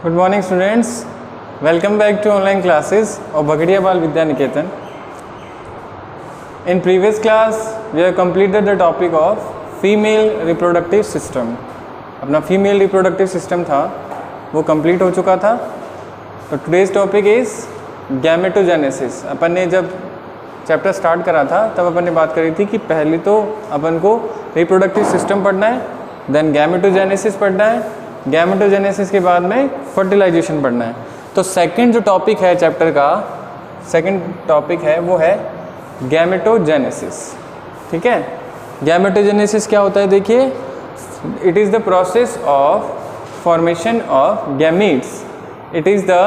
Good morning students, welcome back to online classes of Bagadia Bal Vidya Niketan. In previous class we have completed the topic of female reproductive system. अपना female reproductive system था वो complete हो चुका था. तो today's topic is gametogenesis. अपन ने जब chapter start करा था तब अपन ने बात करी थी कि पहले तो अपन को रिप्रोडक्टिव सिस्टम पढ़ना है, देन गैमेटोजेनेसिस पढ़ना है, गैमेटोजेनेसिस के बाद में फर्टिलाइजेशन पढ़ना है. तो सेकंड जो टॉपिक है चैप्टर का, सेकंड टॉपिक है वो है गैमेटोजेनेसिस. ठीक है, गैमेटोजेनेसिस क्या होता है देखिए, it is the process of formation of gametes. It is the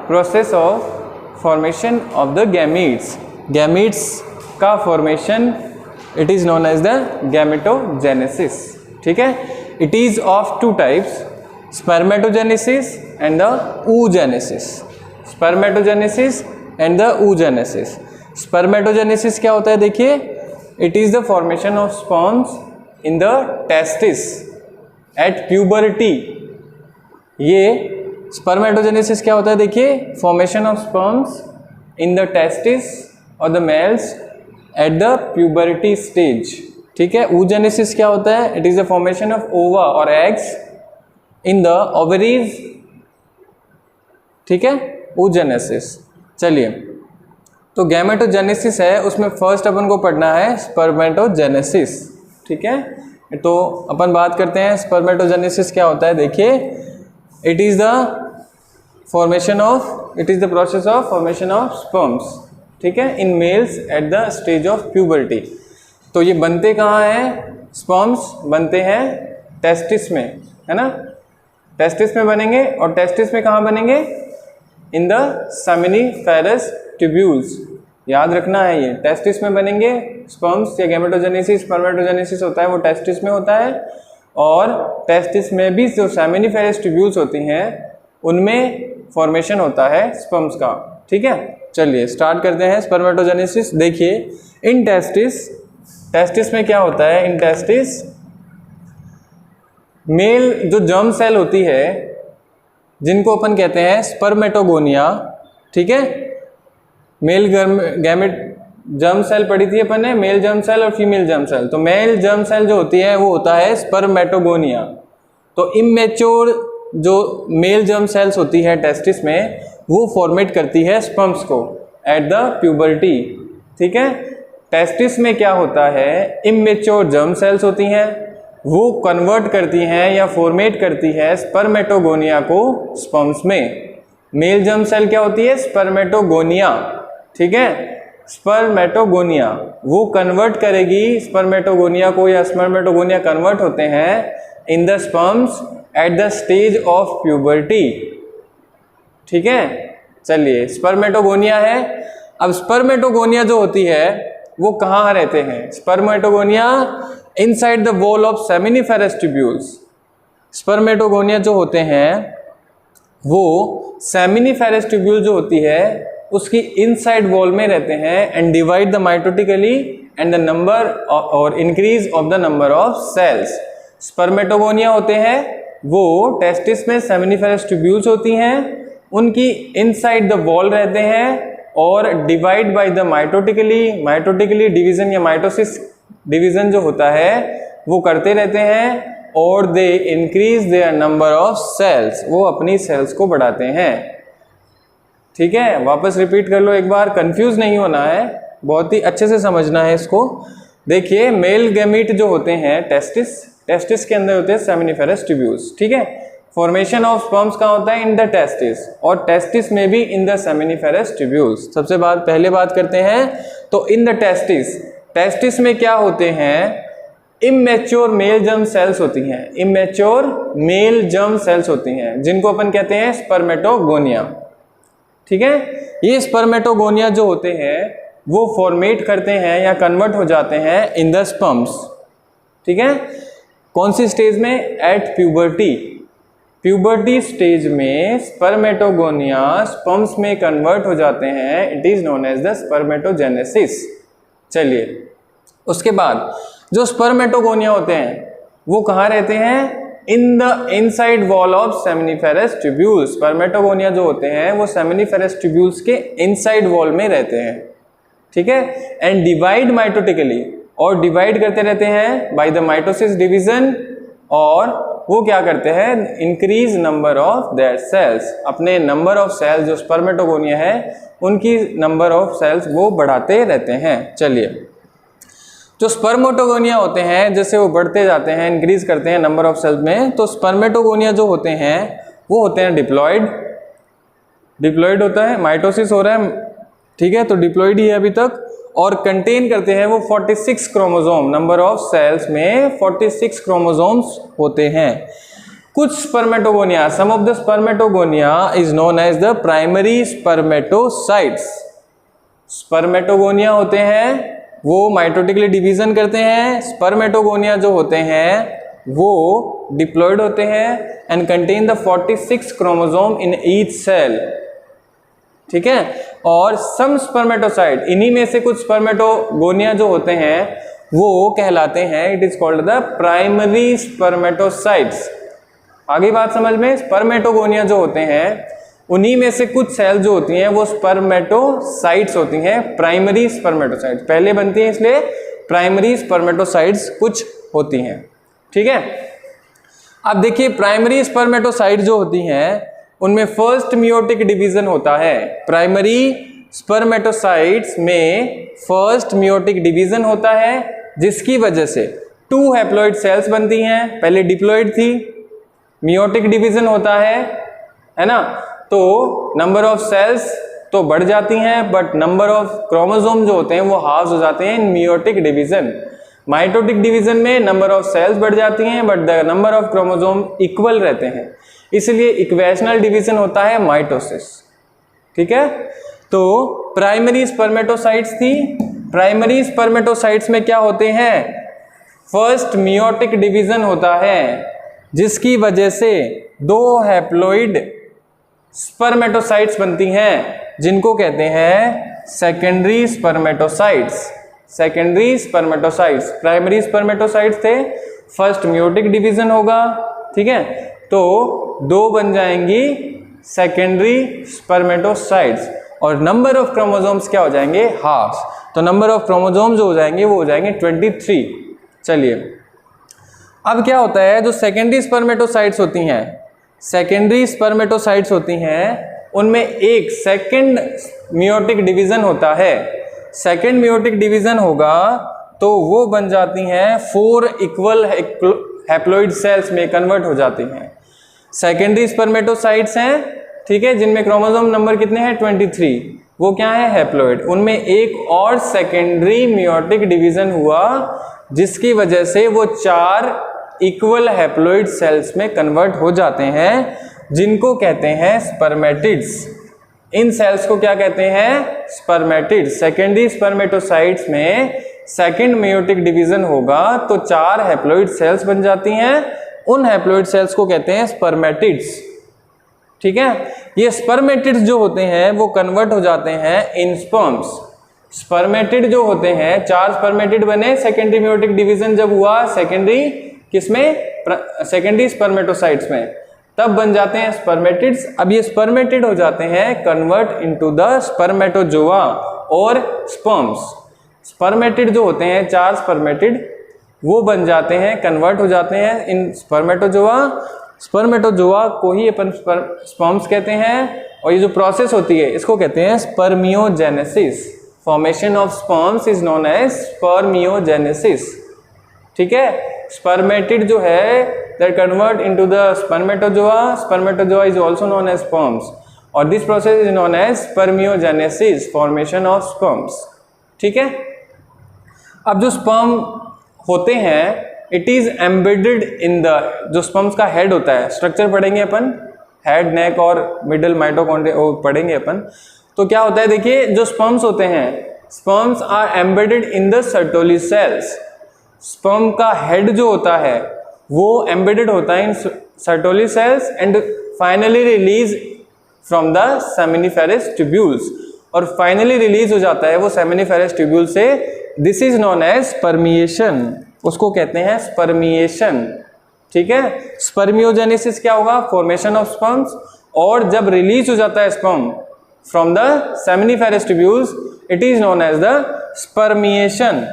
process of formation of the gametes. Gametes का formation it is known as the gametogenesis. ठीक है, it is of two types, spermatogenesis and the oogenesis. Spermatogenesis and the oogenesis. Spermatogenesis क्या होता है देखिए, it is the formation of sperms in the testis at puberty. ये spermatogenesis क्या होता है देखिए, formation of sperms in the testis और the mails at the puberty stage. ठीक है, oogenesis क्या होता है, it is the formation of ओवा और एग्स इन द ओवरीज. ठीक है, oogenesis. चलिए, तो गैमेटोजेनेसिस है उसमें फर्स्ट अपन को पढ़ना है स्पर्मेटोजेनेसिस. ठीक है, तो अपन बात करते हैं स्पर्मेटोजेनेसिस क्या होता है देखिए, it is the formation of, it is the process of formation of sperms. ठीक है, in males at the stage of puberty. तो ये बनते कहाँ हैं, स्पर्म्स बनते हैं टेस्टिस में, है ना, टेस्टिस में बनेंगे. और टेस्टिस में कहाँ बनेंगे, इन द सेमिनिफेरस ट्यूब्यूल्स. याद रखना है, ये टेस्टिस में बनेंगे स्पर्म्स. या गैमेटोजेनेसिस स्पर्मेटोजेनेसिस होता है वो टेस्टिस में होता है, और टेस्टिस में भी जो सेमिनिफेरस ट्यूब्यूल्स होती हैं उनमें फॉर्मेशन होता है स्पर्म्स का. ठीक है, चलिए स्टार्ट करते हैं स्पर्मेटोजेनेसिस. देखिए, इन टेस्टिस, टेस्टिस में क्या होता है, इन टेस्टिस मेल जो जर्म सेल होती है जिनको अपन कहते हैं स्पर्मेटोगोनिया. ठीक है, मेल गैमेट जर्म सेल पढ़ी थी अपन ने, मेल जर्म सेल और फीमेल जर्म सेल. तो मेल जर्म सेल जो होती है वो होता है स्पर्मेटोगोनिया. तो इमेच्योर जो मेल जर्म सेल्स होती है टेस्टिस में वो फॉर्मेट करती है स्पर्म्स को एट द प्यूबर्टी. ठीक है, टेस्टिस में क्या होता है, इमेच्योर जर्म सेल्स होती हैं, वो कन्वर्ट करती हैं या फॉर्मेट करती है स्पर्मेटोगोनिया को स्पर्म्स में. मेल जर्म सेल क्या होती है, स्पर्मेटोगोनिया. ठीक है, स्पर्मेटोगोनिया वो कन्वर्ट करेगी स्पर्मेटोगोनिया को, या स्पर्मेटोगोनिया कन्वर्ट होते हैं in the sperms at the stage of puberty. ठीक है, चलिए स्पर्मेटोगोनिया है. अब स्पर्मेटोगोनिया जो होती है वो कहाँ रहते हैं, spermatogonia inside the wall of seminiferous tubules. Spermatogonia जो होते हैं वो सेमिनिफेरस ट्यूब्यूल जो होती है उसकी इनसाइड वॉल में रहते हैं, and divide the mitotically and the number और increase of the number of cells. Spermatogonia होते हैं वो टेस्टिस में सेमिनिफेरस ट्यूब्यूल्स होती हैं, उनकी इनसाइड द वॉल रहते हैं और divide by the mitotically, mitotically division या माइटोसिस डिवीजन जो होता है वो करते रहते हैं, और they increase their number of cells, वो अपनी सेल्स को बढ़ाते हैं. ठीक है, वापस रिपीट कर लो एक बार, कंफ्यूज नहीं होना है, बहुत ही अच्छे से समझना है इसको. देखिए, मेल गैमीट जो होते हैं टेस्टिस, टेस्टिस के अंदर होते हैं सेमिनिफेरस ट्यूब्यूल्स. ठीक है, फॉर्मेशन ऑफ स्पर्म्स कहाँ होता है, इन द टेस्टिस, और टेस्टिस में भी इन द सेमिनिफेरस ट्यूब्यूल्स. सबसे पहले बात करते हैं तो इन द टेस्टिस, टेस्टिस में क्या होते हैं, इमेच्योर मेल जर्म सेल्स होती हैं, इमेच्योर मेल जर्म सेल्स होती हैं जिनको अपन कहते हैं स्पर्मेटोगोनिया. ठीक है, ये स्पर्मेटोगोनिया जो होते हैं वो फॉर्मेट करते हैं या कन्वर्ट हो जाते हैं इन द स्पर्म्स. ठीक है, कौन सी स्टेज में, एट प्यूबर्टी. प्यूबर्टी स्टेज में स्पर्मेटोगोनिया स्पर्म्स में कन्वर्ट हो जाते हैं, it is known as the spermatogenesis. चलिए, उसके बाद जो स्पर्मेटोगोनिया होते हैं वो कहाँ रहते हैं, in the inside wall of seminiferous tubules. Spermatogonia जो होते हैं वो सेमिनिफेरस ट्यूब्यूल्स के इनसाइड वॉल में रहते हैं, ठीक है। एंड डिवाइड माइटोटिकली, और डिवाइड करते रहते हैं बाय द माइटोसिस डिवीजन, और वो क्या करते हैं, increase number of their cells, अपने नंबर ऑफ सेल्स जो स्पर्मेटोगोनिया है उनकी नंबर ऑफ सेल्स वो बढ़ाते रहते हैं। चलिए, जो स्पर्मेटोगोनिया होते हैं जैसे वो बढ़ते जाते हैं, इंक्रीज करते हैं नंबर ऑफ सेल्स में, तो स्पर्मेटोगोनिया जो होते हैं वो होते हैं डिप्लॉइड। डिप्लॉइड होता है, माइटोसिस हो रहा है, ठीक है, तो डिप्लॉइड ही है अभी तक, और कंटेन करते हैं वो 46 क्रोमोसोम, नंबर ऑफ सेल्स में 46 क्रोमोसोम्स होते हैं। कुछ spermatogonia, some of the spermatogonia is known as the primary spermatocytes. Spermatogonia होते हैं वो माइटोटिकली डिवीजन करते हैं, स्पर्मेटोगोनिया जो होते हैं वो डिप्लॉइड होते हैं and contain the 46 chromosome in each cell, ठीक है। और सम स्पर्मेटोसाइट, इन्हीं में से कुछ स्पर्मेटोगोनिया जो होते हैं वो कहलाते हैं, it is called the primary spermatocytes. आगे बात समझ में, स्पर्मेटोगोनिया जो होते हैं उन्हीं में से कुछ सेल जो होती हैं वो स्पर्मेटोसाइट्स होती हैं, प्राइमरी स्पर्मेटोसाइट्स पहले बनती हैं, इसलिए प्राइमरी स्पर्मेटोसाइट्स कुछ होती हैं, ठीक है। अब देखिए, प्राइमरी स्पर्मेटोसाइट जो होती हैं उनमें फर्स्ट मियोटिक डिवीजन होता है। प्राइमरी स्पर्मेटोसाइट्स में फर्स्ट मियोटिक डिवीजन होता है, जिसकी वजह से 2 हैप्लॉइड सेल्स बनती हैं, पहले डिप्लॉइड थी, मियोटिक डिवीजन होता है ना, तो नंबर ऑफ सेल्स तो बढ़ जाती हैं, बट नंबर ऑफ क्रोमोसोम जो होते हैं वो हाफ हो जाते हैं इन मियोटिक डिवीजन। माइटोटिक डिवीजन में नंबर ऑफ सेल्स बढ़ जाती हैं but the number of chromosome equal रहते हैं, इसलिए इक्वेशनल डिवीजन होता है माइटोसिस, ठीक है। तो प्राइमरी स्पर्मेटोसाइट्स थी, प्राइमरी स्पर्मेटोसाइट्स में क्या होते हैं, फर्स्ट मियोटिक डिवीजन होता है, जिसकी वजह से 2 हैप्लॉइड स्पर्मेटोसाइट्स बनती हैं, जिनको कहते हैं secondary spermatocytes. Secondary spermatocytes, primary spermatocytes थे, फर्स्ट मियोटिक डिवीजन होगा, ठीक है, तो 2 बन जाएंगी सेकेंडरी स्पर्मेटोसाइट्स, और नंबर ऑफ क्रोमोसोम्स क्या हो जाएंगे, हाफ। तो नंबर ऑफ क्रोमोसोम्स जो हो जाएंगे वो हो जाएंगे 23। चलिए, अब क्या होता है, जो सेकेंडरी स्पर्मेटोसाइट्स होती हैं, सेकेंडरी स्पर्मेटोसाइट्स होती हैं, उनमें एक सेकेंड मियोटिक डिवीजन होता है। सेकेंड मियोटिक डिवीजन होगा तो वो बन जाती हैं 4 इक्वल हैप्लॉइड सेल्स में कन्वर्ट हो जाती हैं। सेकेंडरी स्पर्मेटोसाइट्स हैं, ठीक है, जिनमें क्रोमोसोम नंबर कितने हैं, 23, वो क्या है, हैप्लॉइड। उनमें एक और सेकेंडरी मियोटिक डिवीजन हुआ, जिसकी वजह से वो 4 इक्वल हैप्लॉइड सेल्स में कन्वर्ट हो जाते हैं, जिनको कहते हैं स्पर्मेटिड्स। इन सेल्स को क्या कहते हैं, स्पर्मेटिड्स। सेकेंडरी स्पर्मेटोसाइट्स में सेकेंड मियोटिक डिवीजन होगा तो 4 हैप्लॉइड सेल्स बन जाती हैं, उन हैप्लॉइड सेल्स को कहते हैं स्पर्मेटिड्स, ठीक है। ये स्पर्मेटिड्स जो होते हैं वो कन्वर्ट हो जाते हैं इन स्पर्म्स। स्पर्मेटिड जो होते हैं, 4 स्पर्मेटिड बने, सेकेंडरी मियोटिक डिवीजन जब हुआ सेकेंडरी किसमें, सेकेंडरी स्पर्मेटोसाइट्स में, तब बन जाते हैं स्पर्मेटिड्स। अब ये स्पर्मेटिड हो जाते हैं कन्वर्ट इनटू द स्पर्मेटोजोआ और स्पर्म्स। स्पर्मेटिड जो होते हैं, 4 स्पर्मेटिड, वो बन जाते हैं, कन्वर्ट हो जाते हैं इन स्पर्मेटोजोआ। स्पर्मेटोजोआ को ही अपन स्पर्म्स कहते हैं, और ये जो प्रोसेस होती है इसको कहते हैं spermiogenesis. Formation of sperms is known as spermiogenesis, ठीक है। स्पर्मेटिड जो है that convert into the spermatozoa, spermatozoa is also known as sperms, और this process is known as spermiogenesis, formation of sperms, ठीक है। अब जो स्पर्म होते हैं, it is embedded in the, जो स्पर्म्स का हेड होता है, स्ट्रक्चर पढ़ेंगे अपन, हेड, नेक और मिडल माइटोकॉन्ड्रिया पढ़ेंगे अपन। तो क्या होता है, देखिए, जो स्पर्म्स होते हैं, sperms are embedded in the Sertoli cells. Sperm का हेड जो होता है वो एम्बेडेड होता है in Sertoli cells and finally release from the seminiferous tubules, और फाइनली रिलीज हो जाता है वो सेमिनिफेरस ट्यूब्यूल से। This is known as spermiation, उसको कहते हैं स्पर्मिएशन, ठीक है। स्पर्मियोजेनेसिस क्या होगा, फॉर्मेशन ऑफ स्पर्म्स, और जब रिलीज हो जाता है sperm from the seminiferous tubules it is known as the spermiation.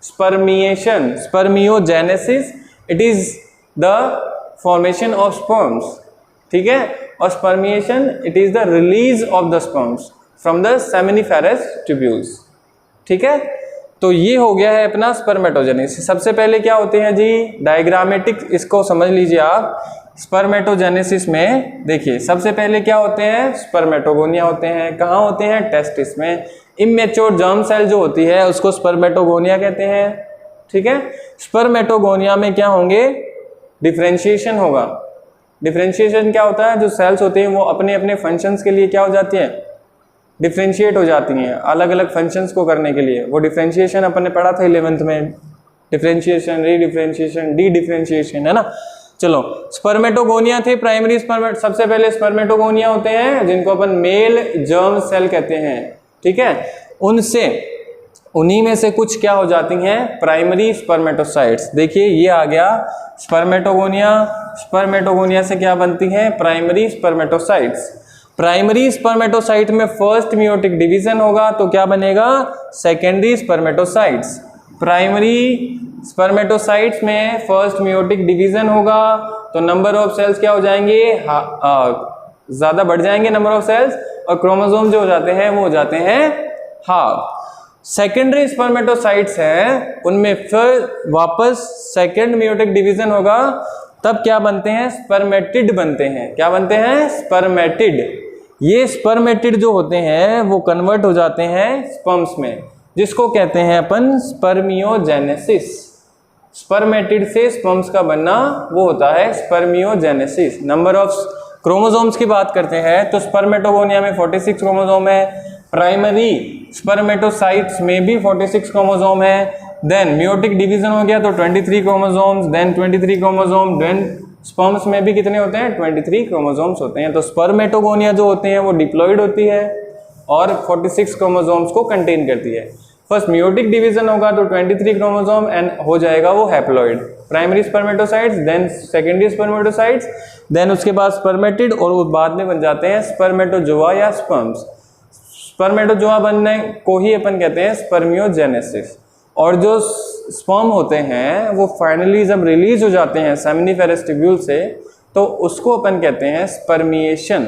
Spermiation, spermiogenesis it is the formation of sperms, ठीक है, और spermiation it is the release of the sperms from the seminiferous tubules, ठीक है। तो ये हो गया है अपना स्पर्मेटोजेनेसिस। सबसे पहले क्या होते हैं जी, डायग्रामेटिक, इसको समझ लीजिए आप। स्पर्मेटोजेनेसिस में देखिए सबसे पहले क्या होते हैं, स्पर्मेटोगोनिया होते हैं। कहाँ होते हैं, टेस्टिस में। इमेच्योर जर्म सेल जो होती है उसको स्पर्मेटोगोनिया कहते हैं, ठीक है। स्पर्मेटोगोनिया में क्या होंगे, डिफरेंशिएशन होगा। डिफरेंशिएशन क्या होता है, जो सेल्स होते हैं वो अपने अपने फंक्शंस के लिए क्या हो जाती हैं, डिफ्रेंशिएट हो जाती हैं अलग अलग फंक्शंस को करने के लिए। वो डिफरेंशिएशन अपन ने पढ़ा था 11th में, डिफरेंशिएशन, रीडिफरेंशिएशन, डी डिफरेंशिएशन, है ना। चलो, स्पर्मेटोगोनिया थे प्राइमरी सबसे पहले स्पर्मेटोगोनिया होते हैं जिनको अपन मेल जर्म सेल कहते हैं, ठीक है। उन्हीं में से कुछ क्या हो जाती हैं, प्राइमरी स्पर्मेटोसाइट्स। देखिए ये आ गया स्पर्मेटोगोनिया। स्पर्मेटोगोनिया से क्या बनती हैं, प्राइमरी स्पर्मेटोसाइट्स। प्राइमरी स्पर्मेटोसाइट में फर्स्ट मियोटिक डिवीजन होगा तो क्या बनेगा, सेकेंडरी स्पर्मेटोसाइट्स। प्राइमरी स्पर्मेटोसाइट्स में फर्स्ट मियोटिक डिवीजन होगा तो नंबर ऑफ सेल्स क्या हो जाएंगे, ज्यादा बढ़ जाएंगे नंबर ऑफ सेल्स, और क्रोमोसोम जो हो जाते हैं वो हो जाते हैं हाफ। सेकेंडरी स्पर्मेटोसाइट्स हैं उनमें फिर वापस सेकेंड मियोटिक डिवीजन होगा, तब क्या बनते हैं, स्पर्मेटिड बनते हैं। क्या बनते हैं, स्पर्मेटिड। ये स्पर्मेटिड जो होते हैं वो कन्वर्ट हो जाते हैं स्पर्म्स में, जिसको कहते हैं अपन स्पर्मियोजेनेसिस। स्पर्मेटिड से स्पर्म्स का बनना वो होता है स्पर्मियोजेनेसिस। नंबर ऑफ क्रोमोसोम्स की बात करते हैं तो स्पर्मेटोगोनिया में 46 क्रोमोसोम है, प्राइमरी स्पर्मेटोसाइट्स में भी 46 क्रोमोसोम है। देन मियोटिक डिवीजन हो गया तो 23 chromosomes, then 23 chromosome, then sperms में भी कितने होते हैं, 23 क्रोमोसोम्स होते हैं। तो स्पर्मेटोगोनिया जो होते हैं वो डिप्लॉइड होती है और 46 क्रोमोसोम्स को कंटेन करती है। फर्स्ट मियोटिक डिवीजन होगा तो 23 क्रोमोसोम एंड हो जाएगा वो haploid. Primary spermatocytes, then secondary spermatocytes, then उसके बाद स्पर्मेटिड, और वो बाद में बन जाते हैं स्पर्मेटोजोआ या स्पर्म्स। स्पर्मेटोजोआ बनने को ही अपन कहते हैं स्पर्मियोजेनेसिस। और जो स्पर्म होते हैं वो फाइनली जब रिलीज हो जाते हैं सेमिनिफेरस ट्यूब्यूल से तो उसको अपन कहते हैं spermiation.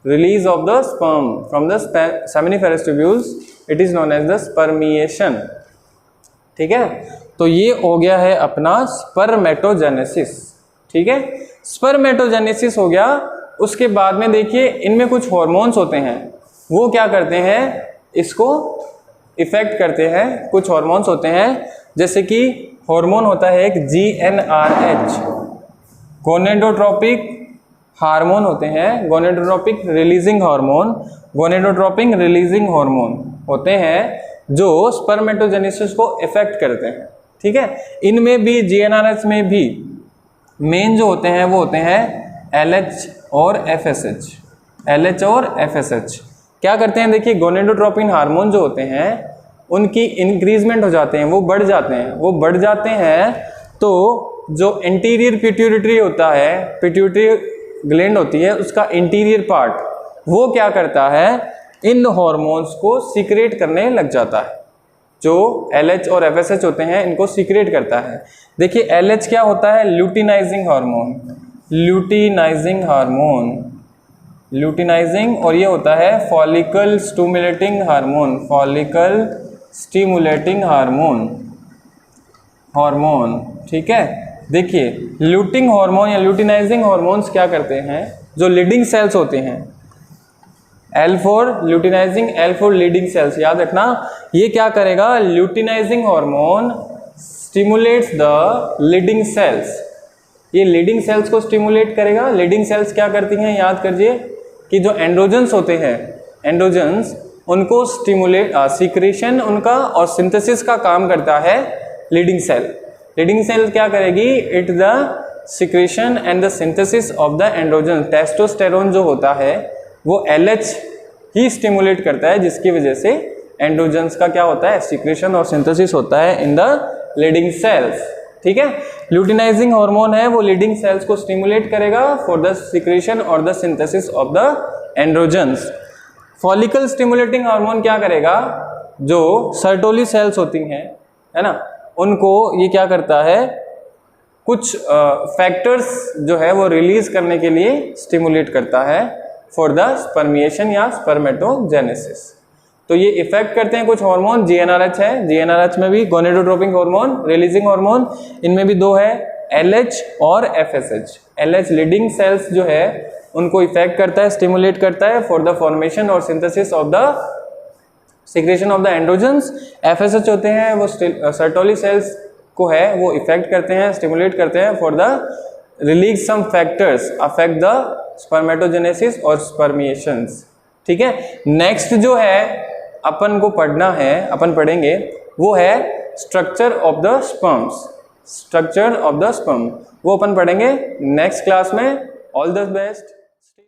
Release of the sperm from the seminiferous tubules it is known as the spermiation, ठीक है। तो ये हो गया है अपना स्पर्मेटोजेनेसिस, ठीक है। स्पर्मेटोजेनेसिस हो गया। उसके बाद में देखिए इनमें कुछ हॉर्मोन्स होते हैं, वो क्या करते हैं, इसको इफेक्ट करते हैं। कुछ हॉर्मोन्स होते हैं जैसे कि हार्मोन होता है एक GnRH, गोनेडोट्रोपिक हार्मोन होते हैं, gonadotropic releasing hormone, gonadotropic releasing hormone होते हैं जो स्पर्मेटोजेनेसिस को इफेक्ट करते हैं, ठीक है। इनमें भी GnRH में भी मेन जो होते हैं वो होते हैं LH और FSH। LH और FSH क्या करते हैं, देखिए गोनेडोट्रोपिन हार्मोन जो होते हैं उनकी इंक्रीजमेंट हो जाते हैं, वो बढ़ जाते हैं तो जो इंटीरियर पिट्यूटरी होता है, पिट्यूटरी ग्लैंड होती है, उसका इंटीरियर पार्ट वो क्या करता है, इन हॉर्मोन्स को सीक्रेट करने लग जाता है। जो LH और FSH होते हैं इनको सीक्रेट करता है। देखिए LH क्या होता है, luteinizing hormone, luteinizing hormone, luteinising, और ये होता है follicle stimulating hormone, follicle stimulating hormone, ठीक है। देखिए ल्यूटिंग हार्मोन या ल्यूटिनाइजिंग हार्मोन्स क्या करते हैं, जो लीडिंग सेल्स होते हैं, L4 luteinising, L4 leading sales, याद रखना। ये क्या करेगा, luteinising hormone stimulates the leading cells, ये लीडिंग सेल्स को स्टिमुलेट करेगा। लीडिंग सेल्स क्या करती हैं, याद करिए कि जो एंड्रोजन्स होते हैं, एंड्रोजन्स उनको स्टिमुलेट, सीक्रेशन उनका और सिंथेसिस का काम करता है लीडिंग सेल। लीडिंग सेल क्या करेगी, it the secretion and the synthesis of the androgen. Testosterone जो होता है वो LH ही स्टिमुलेट करता है, जिसकी वजह से एंड्रोजन्स का क्या होता है, सिक्रेशन और सिंथेसिस होता है इन द लीडिंग सेल्स, ठीक है। ल्यूटिनाइजिंग हार्मोन है वो लीडिंग सेल्स को स्टिमुलेट करेगा फॉर द सिक्रीशन और the synthesis of the androgens. Follicle stimulating hormone क्या करेगा, जो सर्टोली सेल्स होती हैं, है ना, उनको ये क्या करता है, कुछ फैक्टर्स जो है वो रिलीज करने के लिए स्टिमुलेट करता है फॉर द स्पर्मिएशन या स्पर्मेटोजेनेसिस। तो ये इफेक्ट करते हैं कुछ हार्मोन, जीएनआरएच है, जीएनआरएच में भी गोनेडोट्रोपिक हार्मोन, रिलीजिंग हार्मोन, इनमें भी दो है, एलएच और एफएसएच। एलएच लीडिंग सेल्स जो है उनको इफेक्ट करता है, स्टिमुलेट करता है फॉर द फॉर्मेशन और synthesis of the secretion of the androgens. FSH होते हैं वो सर्टोली सेल्स को है वो इफेक्ट करते हैं, स्टिमुलेट करते हैं for the release some factors affect the spermatogenesis और स्पर्मिएशंस। ठीक है। नेक्स्ट जो है अपन को पढ़ना है, अपन पढ़ेंगे, वो है structure of the sperms. Structure of the sperm वो अपन पढ़ेंगे नेक्स्ट क्लास में। All the best.